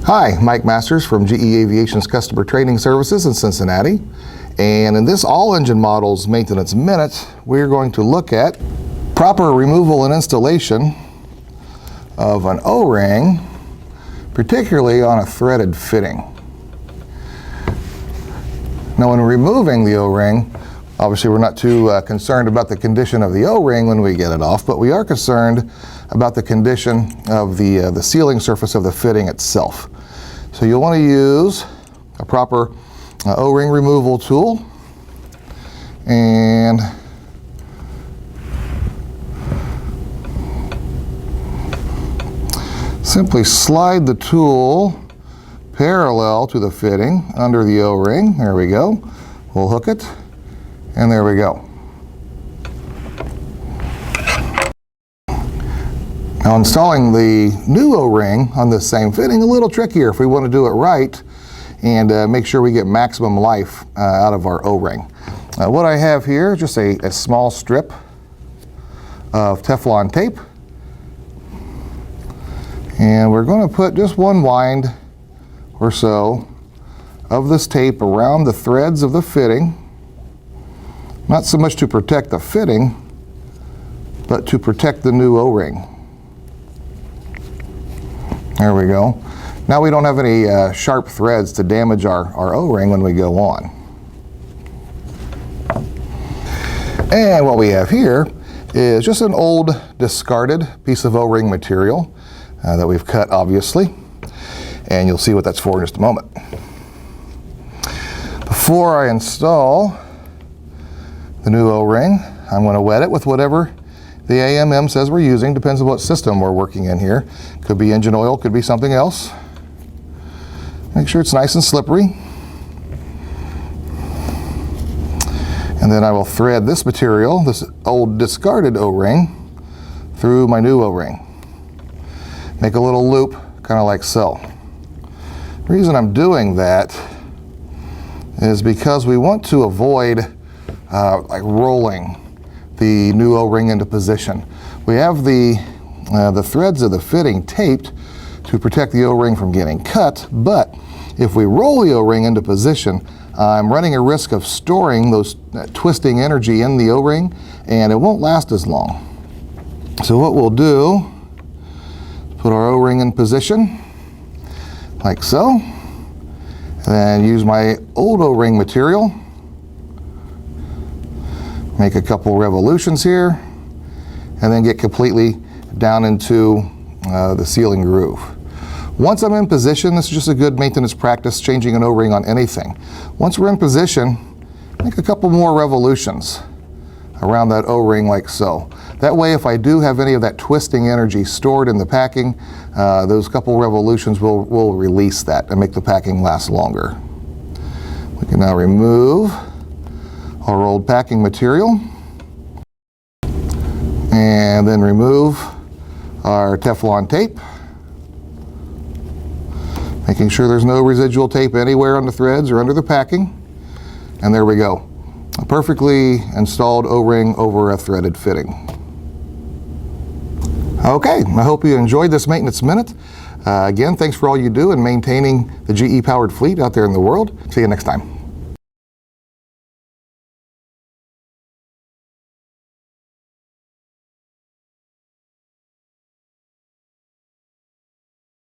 Hi, Mike Masters from GE Aviation's Customer Training Services in Cincinnati. And in this All Engine Models Maintenance Minute, we're going to look at proper removal and installation of an O-ring, particularly on a threaded fitting. Now, when removing the O-ring, obviously we're not too concerned about the condition of the O-ring when we get it off, but we are concerned about the condition of the sealing surface of the fitting itself. So you'll want to use a proper O-ring removal tool and simply slide the tool parallel to the fitting under the O-ring. There we go. We'll hook it, and there we go. Now, installing the new O-ring on this same fitting, a little trickier if we want to do it right and make sure we get maximum life out of our O-ring. What I have here is just a small strip of Teflon tape, and we're going to put just one wind or so of this tape around the threads of the fitting, not so much to protect the fitting, but to protect the new O-ring. There we go. Now we don't have any sharp threads to damage our O-ring when we go on. And what we have here is just an old discarded piece of O-ring material that we've cut, obviously. And you'll see what that's for in just a moment. Before I install the new O-ring, I'm going to wet it with whatever the AMM says we're using. Depends on what system we're working in here. Could be engine oil, could be something else. Make sure it's nice and slippery. And then I will thread this material, this old discarded O-ring, through my new O-ring. Make a little loop, kind of like so. The reason I'm doing that is because we want to avoid like rolling the new O-ring into position. We have the threads of the fitting taped to protect the O-ring from getting cut, but if we roll the O-ring into position, I'm running a risk of storing that twisting energy in the O-ring, and it won't last as long. So what we'll do is put our O-ring in position, like so, then use my old O-ring material, make a couple revolutions here, and then get completely down into the sealing groove. Once I'm in position, this is just a good maintenance practice, changing an O-ring on anything. Once we're in position, make a couple more revolutions around that O-ring like so. That way, if I do have any of that twisting energy stored in the packing, those couple revolutions will release that and make the packing last longer. We can now remove our old packing material and then remove our Teflon tape, making sure there's no residual tape anywhere on the threads or under the packing. And there we go. A perfectly installed O-ring over a threaded fitting. Okay, I hope you enjoyed this Maintenance Minute. Again, thanks for all you do in maintaining the GE-powered fleet out there in the world. See you next time.